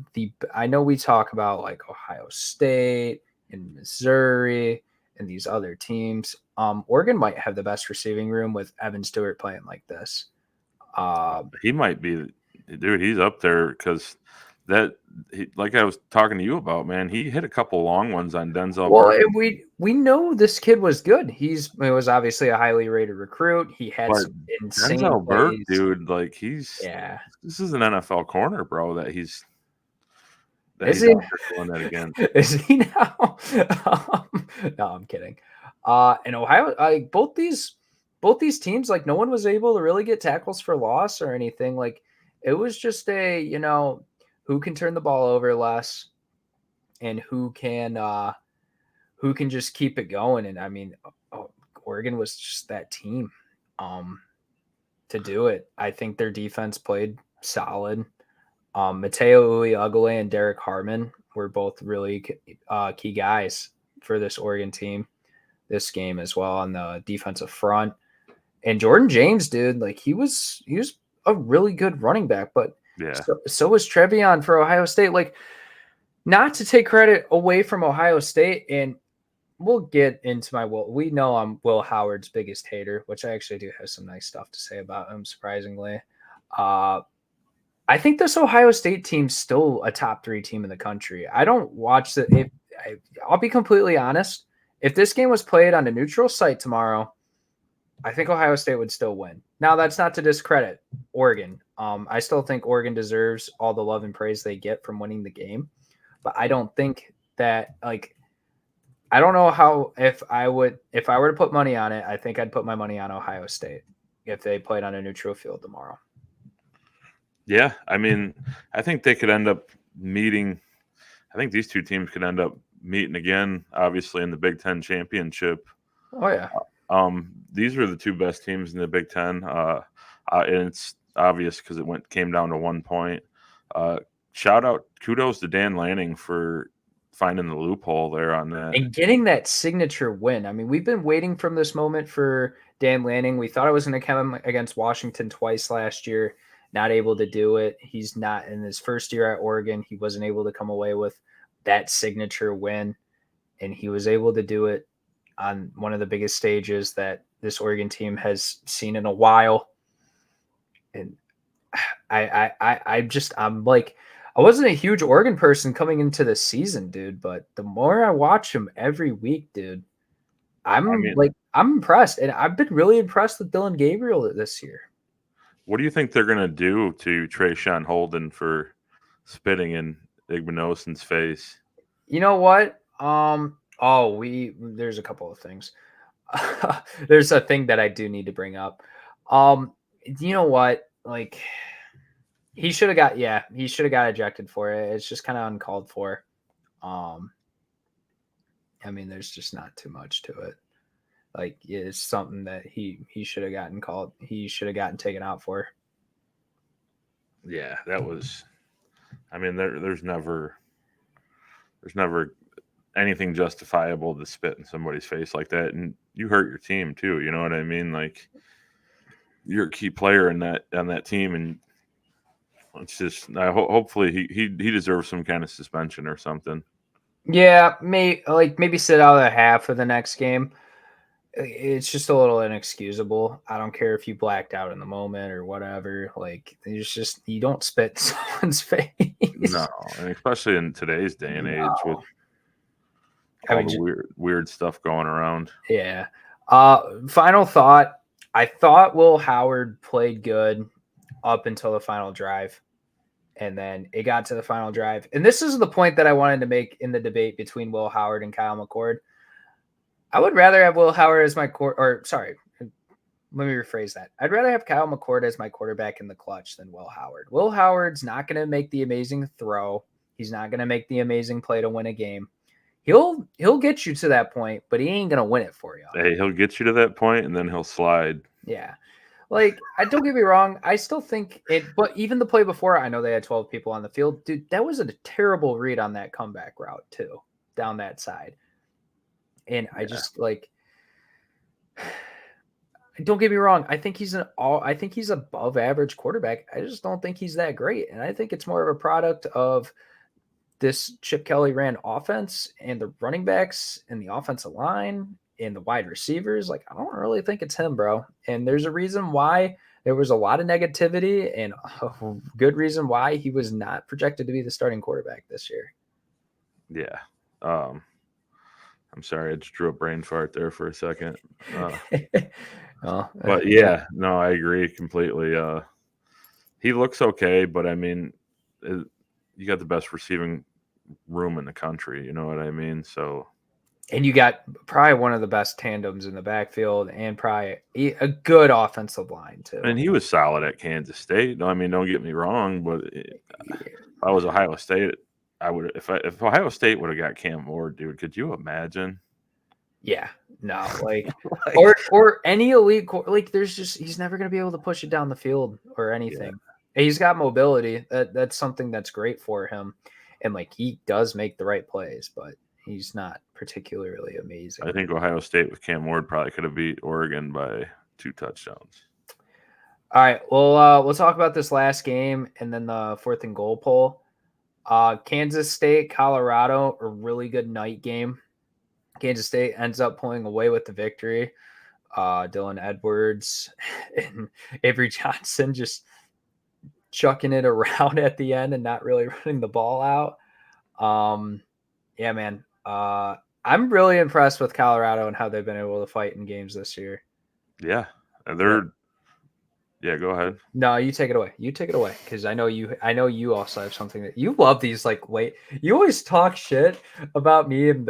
I know we talk about like Ohio State and Missouri and these other teams. Oregon might have the best receiving room with Evan Stewart playing like this. He might be, dude. He's up there because like I was talking to you about, man, he hit a couple long ones on Denzel. Well, we know this kid was good. He was obviously a highly rated recruit. He had some insane Denzel plays. Burke, dude, like this is an NFL corner, bro. Is he doing that again? Is he now? No, I'm kidding. And Ohio, both these teams, like no one was able to really get tackles for loss or anything. Like It was just who can turn the ball over less and who can just keep it going. And I mean, Oregon was just that team to do it. I think their defense played solid. Mateo Uiagalelei and Derek Harmon were both really key guys for this Oregon team this game as well on the defensive front. And Jordan James, dude, like he was a really good running back, but Yeah. so was Trevion for Ohio State. Like, not to take credit away from Ohio State, and we'll get into my Will. We know I'm Will Howard's biggest hater, which I actually do have some nice stuff to say about him, surprisingly. I think this Ohio State team's still a top 3 team in the country. I don't watch the. I'll be completely honest. If this game was played on a neutral site tomorrow, I think Ohio State would still win. Now, that's not to discredit Oregon. I still think Oregon deserves all the love and praise they get from winning the game, but I don't think that I don't know how if I were to put money on it, I think I'd put my money on Ohio State if they played on a neutral field tomorrow. Yeah, I mean, I think they could end up meeting. I think these two teams could end up meeting again, obviously in the Big Ten championship. Oh yeah. These are the 2 best teams in the Big Ten, and it's obvious because it came down to 1 point. Kudos to Dan Lanning for finding the loophole there on that and getting that signature win. I mean, we've been waiting from this moment for Dan Lanning. We thought it was going to come against Washington twice last year. Not able to do it. He's not in his first year at Oregon. He wasn't able to come away with that signature win, and he was able to do it on one of the biggest stages that this Oregon team has seen in a while. And I'm like, I wasn't a huge Oregon person coming into the season, dude, but the more I watch him every week, dude, I'm impressed. And I've been really impressed with Dylan Gabriel this year. What do you think they're going to do to Trayshawn Holden for spitting in Igbenogsen's face? You know what? There's a couple of things. There's a thing that I do need to bring up. You know what? Like, he should have got ejected for it. It's just kind of uncalled for. I mean, there's just not too much to it. Like, it's something that he should have gotten called. He should have gotten taken out for. Yeah, that was. I mean, there's never anything justifiable to spit in somebody's face like that, and you hurt your team too. You know what I mean? Like, you're a key player on that team, and it's just. Hopefully, he deserves some kind of suspension or something. Yeah, maybe sit out a half of the next game. It's just a little inexcusable. I don't care if you blacked out in the moment or whatever. Like, it's just, you don't spit in someone's face. No, and especially in today's day and age with all the weird stuff going around. Yeah. Final thought. I thought Will Howard played good up until the final drive. And then it got to the final drive. And this is the point that I wanted to make in the debate between Will Howard and Kyle McCord. I would rather have Will Howard as my let me rephrase that. I'd rather have Kyle McCord as my quarterback in the clutch than Will Howard. Will Howard's not going to make the amazing throw. He's not going to make the amazing play to win a game. He'll get you to that point, but he ain't going to win it for you. Hey, he'll get you to that point, and then he'll slide. Yeah. Like, don't get me wrong. I still think it, but even the play before, I know they had 12 people on the field. Dude, that was a terrible read on that comeback route, too, down that side. And I just don't get me wrong. I think he's above average quarterback. I just don't think he's that great. And I think it's more of a product of this Chip Kelly ran offense and the running backs and the offensive line and the wide receivers. Like, I don't really think it's him, bro. And there's a reason why there was a lot of negativity and a good reason why he was not projected to be the starting quarterback this year. Yeah. I'm sorry, I just drew a brain fart there for a second. But yeah, no, I agree completely. He looks okay, but I mean, you got the best receiving room in the country. You know what I mean? So And you got probably one of the best tandems in the backfield and probably a good offensive line too. And he was solid at Kansas State. No, I mean, don't get me wrong, but if I was Ohio State, I would if Ohio State would have got Cam Ward, dude. Could you imagine? Yeah, no, like, Like, or any elite, like, there's just, he's never going to be able to push it down the field or anything. Yeah. He's got mobility. That's something that's great for him. And like, he does make the right plays, but he's not particularly amazing. I think Ohio State with Cam Ward probably could have beat Oregon by 2 touchdowns. All right. Well, we'll talk about this last game and then the 4th and goal poll. Kansas State, Colorado, a really good night game. Kansas State ends up pulling away with the victory. Dylan Edwards and Avery Johnson just chucking it around at the end and not really running the ball out. Yeah, man. I'm really impressed with Colorado and how they've been able to fight in games this year. Yeah. Yeah, go ahead. No, you take it away. You take it away because I know you also have something that you love. These you always talk shit about me and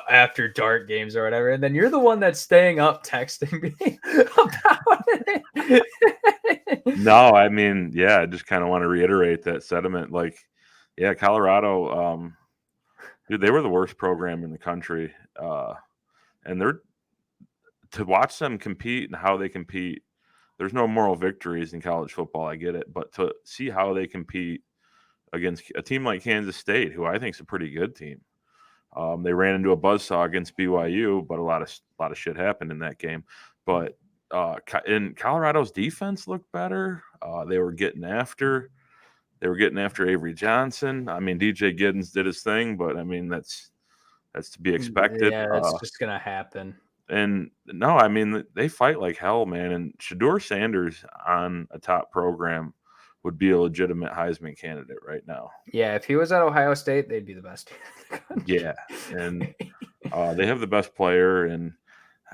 after dark games or whatever, and then you're the one that's staying up texting me about it. No, I mean, yeah, I just kind of want to reiterate that sentiment. Like, yeah, Colorado, dude, they were the worst program in the country, and to watch them compete and how they compete. There's no moral victories in college football. I get it. But to see how they compete against a team like Kansas State, who I think is a pretty good team. They ran into a buzzsaw against BYU, but a lot of shit happened in that game. But in Colorado's defense looked better. They were getting after Avery Johnson. I mean, DJ Giddens did his thing, but I mean, that's to be expected. Yeah, that's just going to happen. And no, I mean, they fight like hell, man. And Shedeur Sanders on a top program would be a legitimate Heisman candidate right now. Yeah, if he was at Ohio State, they'd be the best. Yeah, and they have the best player, and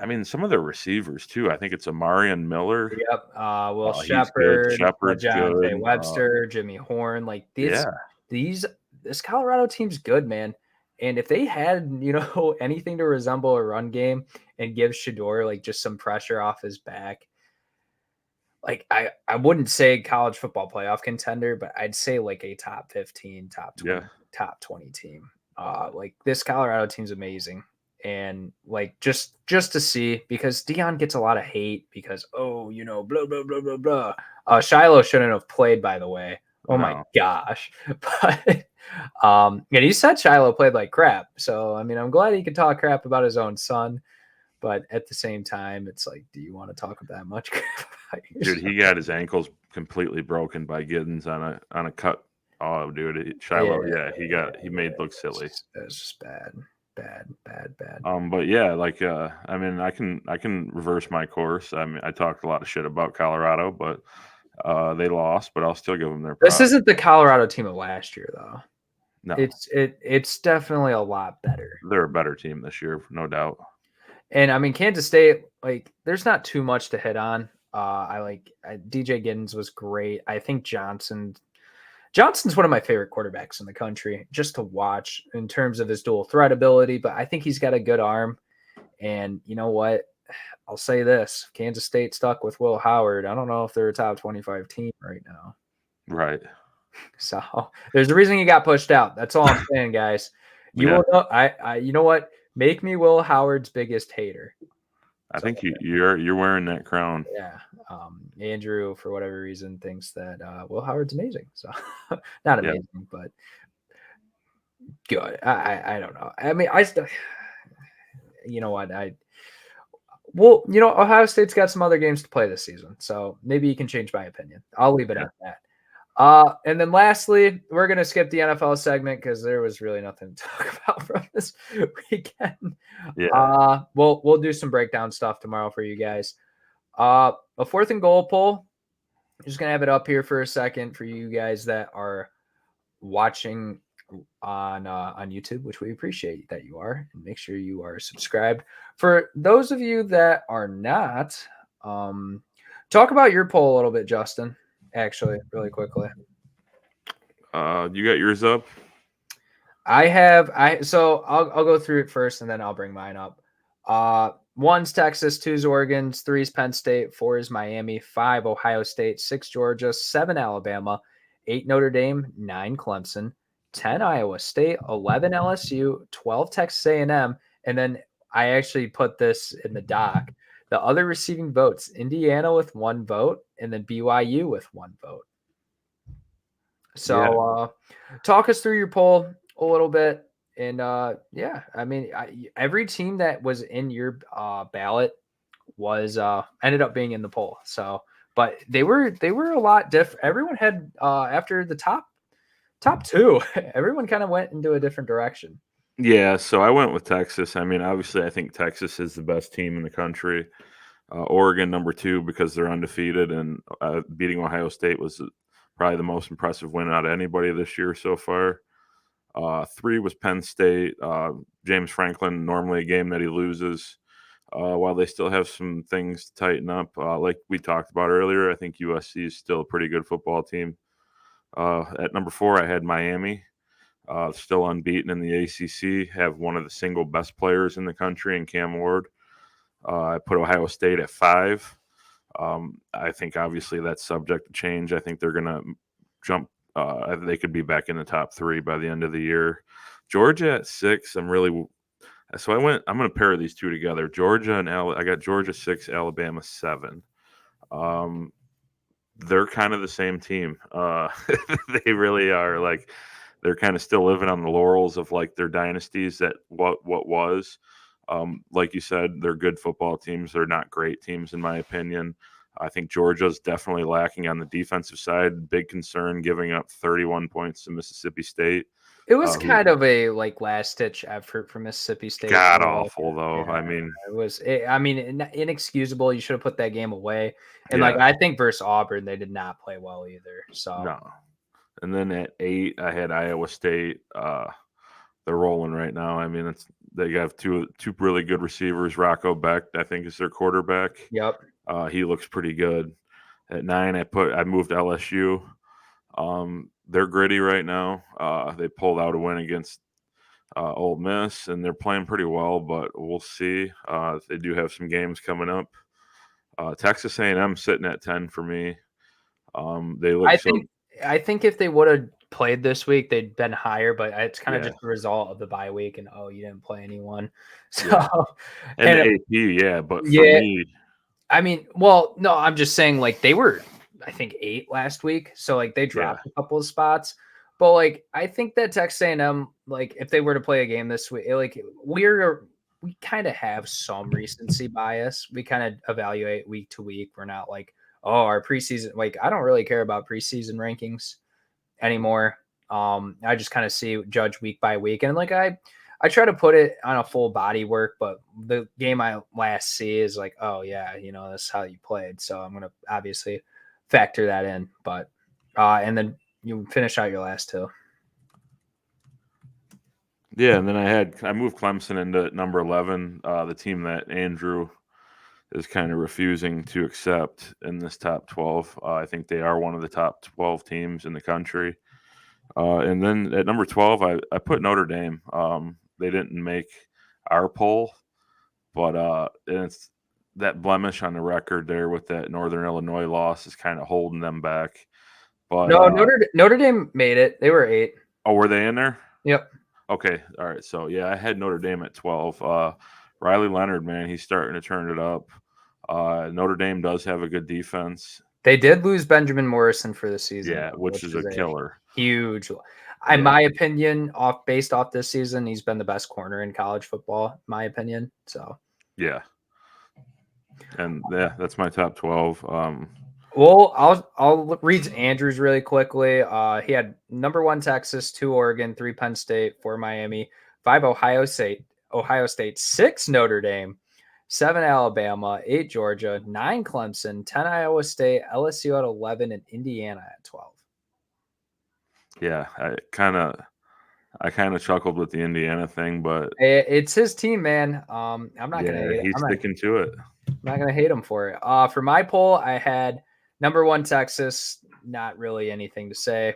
I mean, some of their receivers too. I think it's Amarian Miller. Yep. Will Shepard, John good. Webster, Jimmy Horn. Like this Colorado team's good, man. And if they had, anything to resemble a run game and give Shedeur like just some pressure off his back, like I wouldn't say college football playoff contender, but I'd say like a top 15, top 20, top 20 team. Like this Colorado team's amazing. And like just to see, because Deion gets a lot of hate because blah blah blah blah blah. Shiloh shouldn't have played, by the way. Oh my gosh. But and he said Shiloh played like crap. So I mean, I'm glad he could talk crap about his own son. But at the same time, it's like, do you want to talk that much crap about yourself? Dude, he got his ankles completely broken by Giddens on a cut. Oh, dude, Shiloh, he made look silly. It was just bad. But yeah, like I mean, I can reverse my course. I mean, I talked a lot of shit about Colorado, but they lost, but I'll still give them their props. This isn't the Colorado team of last year, though. No, it's definitely a lot better. They're a better team this year, no doubt. And I mean, Kansas State, like, there's not too much to hit on. DJ Giddens was great. I think Johnson's one of my favorite quarterbacks in the country just to watch in terms of his dual threat ability, but I think he's got a good arm. And you know what? I'll say this. Kansas State stuck with Will Howard. I don't know if they're a top 25 team right now. Right. So there's a reason he got pushed out. That's all I'm saying, guys. You will know, you know what? Make me Will Howard's biggest hater. I think you're wearing that crown. Yeah. Andrew, for whatever reason, thinks that Will Howard's amazing. So not amazing, but good. I don't know. I mean, you know what? Ohio State's got some other games to play this season, so maybe you can change my opinion. I'll leave it at that. And then lastly, we're going to skip the NFL segment because there was really nothing to talk about from this weekend. Yeah. We'll do some breakdown stuff tomorrow for you guys. A 4th and goal poll. I'm just going to have it up here for a second for you guys that are watching on YouTube, which we appreciate that you are, and make sure you are subscribed. For those of you that are not, talk about your poll a little bit, Justin. Actually, really quickly. You got yours up? So I'll go through it first and then I'll bring mine up. 1's Texas, 2's Oregon, 3's Penn State, 4 is Miami, 5 Ohio State, 6 Georgia, 7 Alabama, 8 Notre Dame, 9 Clemson, 10 Iowa State, 11 LSU, 12 Texas A&M, and then I actually put this in the doc. The other receiving votes, Indiana with 1 vote, and then BYU with 1 vote. So talk us through your poll a little bit. And I mean, every team that was in your ballot was ended up being in the poll. So, but they were a lot different. Everyone had after the top 2, everyone kind of went into a different direction. Yeah, so I went with Texas. I mean, obviously, I think Texas is the best team in the country. Oregon number 2 because they're undefeated, and beating Ohio State was probably the most impressive win out of anybody this year so far. 3 was Penn State. James Franklin, normally a game that he loses. While they still have some things to tighten up, like we talked about earlier, I think USC is still a pretty good football team. At number 4, I had Miami. Still unbeaten in the ACC, have one of the single best players in the country in Cam Ward. I put Ohio State at 5. I think obviously that's subject to change. I think they're going to jump. They could be back in the top 3 by the end of the year. Georgia at 6. I'm going to pair these two together. Georgia and I got Georgia 6, Alabama 7. They're kind of the same team. They really are. Like, they're kind of still living on the laurels of like their dynasties that what was. Like you said, they're good football teams. They're not great teams, in my opinion. I think Georgia's definitely lacking on the defensive side. Big concern, giving up 31 points to Mississippi State. It was kind of a like last ditch effort for Mississippi State. God awful though. Yeah, I mean, inexcusable. You should have put that game away. And like I think versus Auburn, they did not play well either. So no. And then at 8, I had Iowa State. They're rolling right now. I mean, they have two really good receivers. Rocco Beck, I think, is their quarterback. Yep. He looks pretty good. At 9, I moved LSU. They're gritty right now. They pulled out a win against Ole Miss, and they're playing pretty well, but we'll see. They do have some games coming up. Texas A&M sitting at 10 for me. They look I think if they would have played this week, they'd been higher, but it's kind of just a result of the bye week and you didn't play anyone. So and the AP, but for me, I mean, well, no, I'm just saying like they were, I think 8 last week, so like they dropped a couple of spots. But like I think that Texas A&M, like if they were to play a game this week, like we kind of have some recency bias. We kind of evaluate week to week. We're not like, our preseason, like I don't really care about preseason rankings anymore. I just kind of judge week by week, and like I try to put it on a full body work, but the game I last see is like, oh yeah, that's how you played. So I'm gonna obviously factor that in. But and then you finish out your last 2. Yeah, and then I moved Clemson into number 11, the team that Andrew is kind of refusing to accept in this top 12. I think they are one of the top 12 teams in the country. And then at number 12, I put Notre Dame. They didn't make our poll, but it's that blemish on the record there with that Northern Illinois loss is kind of holding them back. But no, Notre Dame made it. They were 8. Oh, were they in there? Yep. Okay. All right. So yeah, I had Notre Dame at 12. Riley Leonard, man, he's starting to turn it up. Notre Dame does have a good defense. They did lose Benjamin Morrison for the season. Yeah, which is a killer. Huge. In my opinion, based off this season, he's been the best corner in college football, in my opinion. So yeah. And yeah, that's my top 12. Well, I'll read Andrews really quickly. He had number 1 Texas, 2 Oregon, 3 Penn State, 4 Miami, 5 Ohio State, 6 Notre Dame, 7 Alabama, 8 Georgia, 9 Clemson, 10 Iowa State, LSU at 11, and Indiana at 12. Yeah, I kind of chuckled with the Indiana thing, but it's his team, man. I'm not gonna hate he's sticking to it. I'm not gonna hate him for it. For my poll, I had number 1 Texas, not really anything to say.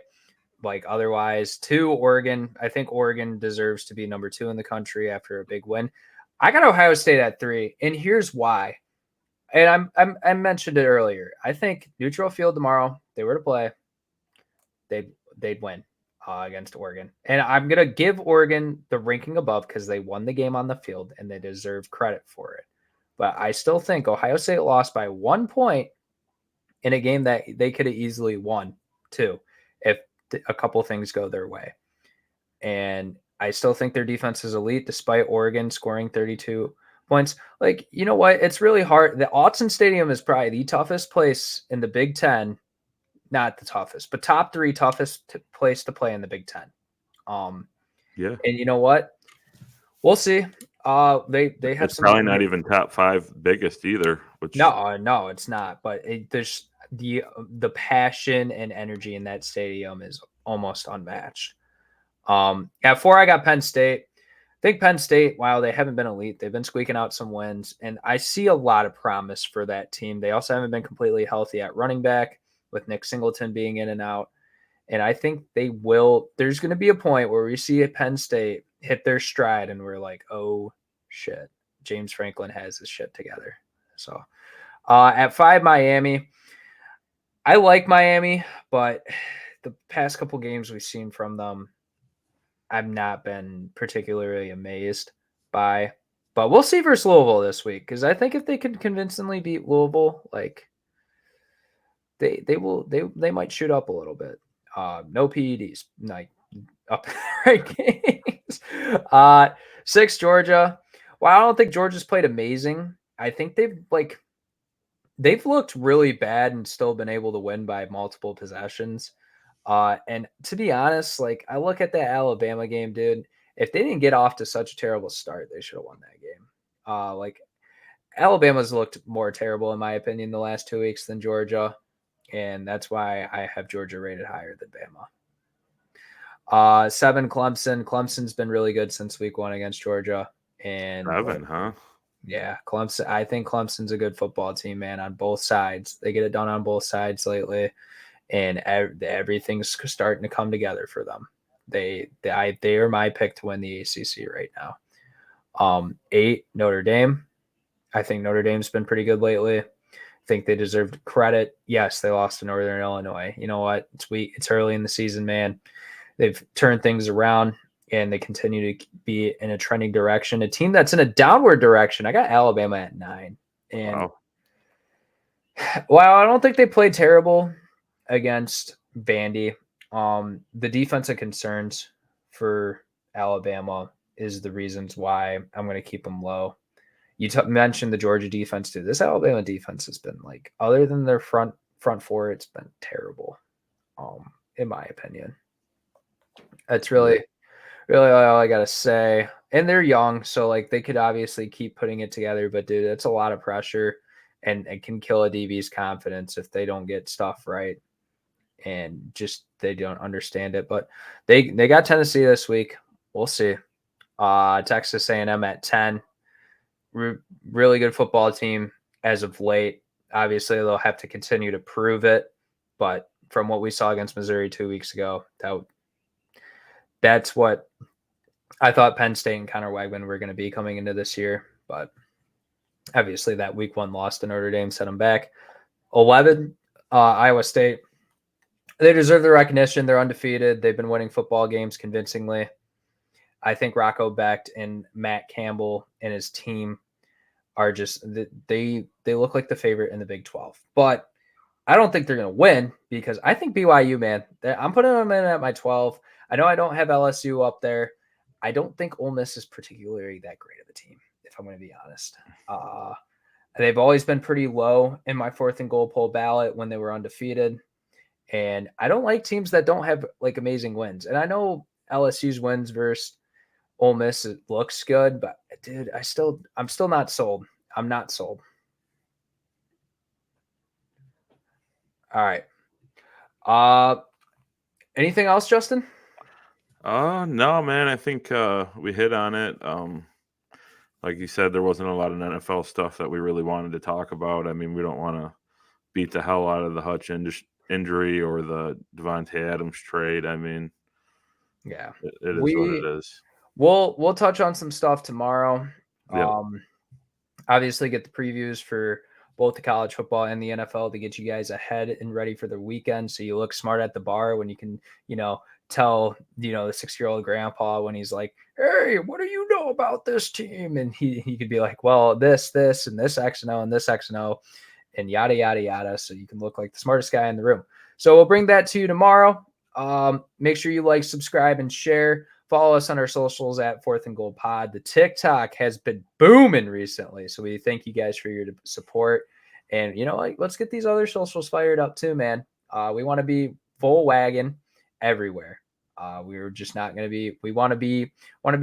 like otherwise. 2, Oregon. I think Oregon deserves to be number 2 in the country after a big win. I got Ohio State at 3, and here's why. And I mentioned it earlier. I think neutral field tomorrow, they were to play, they'd win against Oregon. And I'm gonna give Oregon the ranking above because they won the game on the field and they deserve credit for it. But I still think Ohio State lost by 1 point in a game that they could have easily won too if a couple things go their way. And I still think their defense is elite despite Oregon scoring 32 points. Like, you know what? It's really hard. The Autzen Stadium is probably the toughest place in the Big Ten. Not the toughest, but top 3 toughest place to play in the Big Ten. Yeah. And you know what? We'll see. They have It's some probably not even top 5 biggest either. Which No, it's not. But there's the passion and energy in that stadium is almost unmatched. At 4, I got Penn State. I think Penn State, while they haven't been elite, they've been squeaking out some wins, and I see a lot of promise for that team. They also haven't been completely healthy at running back with Nick Singleton being in and out. And I think they will. There's going to be a point where we see Penn State hit their stride and we're like, oh, shit. James Franklin has his shit together. So at 5, Miami. I like Miami, but the past couple games we've seen from them, I've not been particularly amazed by. But we'll see versus Louisville this week because I think if they can convincingly beat Louisville, like they might shoot up a little bit. No PEDs, like up rankings. 6, Georgia. Well, I don't think Georgia's played amazing. I think they've looked really bad and still been able to win by multiple possessions. And to be honest, like I look at that Alabama game, dude. If they didn't get off to such a terrible start, they should have won that game. Like Alabama's looked more terrible in my opinion the last 2 weeks than Georgia, and that's why I have Georgia rated higher than Bama. 7, Clemson. Clemson's been really good since week 1 against Georgia. And 7, huh? Yeah, Clemson. I think Clemson's a good football team, man, on both sides. They get it done on both sides lately. And everything's starting to come together for them. They are my pick to win the ACC right now. 8, Notre Dame. I think Notre Dame's been pretty good lately. I think they deserved credit. Yes, they lost to Northern Illinois. You know what? It's early in the season, man. They've turned things around and they continue to be in a trending direction. A team that's in a downward direction. I got Alabama at 9. And while I don't think they played terrible against Vandy, the defensive concerns for Alabama is the reasons why I'm going to keep them low. You mentioned the Georgia defense too. This Alabama defense has been like, other than their front 4, it's been terrible, in my opinion. That's really all I gotta say. And they're young, so like they could obviously keep putting it together. But dude, that's a lot of pressure, and it can kill a DB's confidence if they don't get stuff right. And just they don't understand it. But they got Tennessee this week. We'll see. Texas A&M at 10. Really good football team as of late. Obviously, they'll have to continue to prove it. But from what we saw against Missouri 2 weeks ago, that's what I thought Penn State and Connor Wegman were going to be coming into this year. But obviously, that week 1 loss to Notre Dame set them back. 11, Iowa State. They deserve the recognition. They're undefeated. They've been winning football games convincingly. I think Rocco Becht and Matt Campbell and his team are just they look like the favorite in the Big 12. But I don't think they're going to win because I think BYU, man, I'm putting them in at my 12. I know I don't have LSU up there. I don't think Ole Miss is particularly that great of a team, if I'm going to be honest. They've always been pretty low in my 4th and goal poll ballot when they were undefeated. And I don't like teams that don't have like amazing wins. And I know LSU's wins versus Ole Miss, it looks good, but dude, I'm still not sold. I'm not sold. All right. Anything else, Justin? No, man. I think we hit on it. Like you said, there wasn't a lot of NFL stuff that we really wanted to talk about. I mean, we don't want to beat the hell out of the Hutch injury or the Devontae Adams trade. I mean, Yeah, it is what it is. We'll touch on some stuff tomorrow. Yep. Obviously get the previews for both the college football and the NFL to get you guys ahead and ready for the weekend. So you look smart at the bar when you can, tell, the 6-year-old grandpa when he's like, hey, what do you know about this team? And he could be like, well, this, and this X and O and this X and O and yada, yada, yada. So you can look like the smartest guy in the room. So we'll bring that to you tomorrow. Make sure you like, subscribe, and share. Follow us on our socials at 4th and Goal Pod. The TikTok has been booming recently, so we thank you guys for your support. And let's get these other socials fired up too, man. We want to be full wagon everywhere. We're just not going to be. We want to be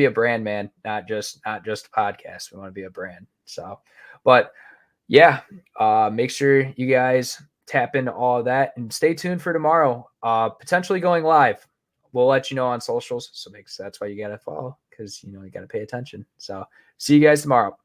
a brand, man, not just a podcast. We want to be a brand. So, but yeah, make sure you guys tap into all of that and stay tuned for tomorrow. Potentially going live. We'll let you know on socials. So that's why you got to follow, because, you got to pay attention. So see you guys tomorrow.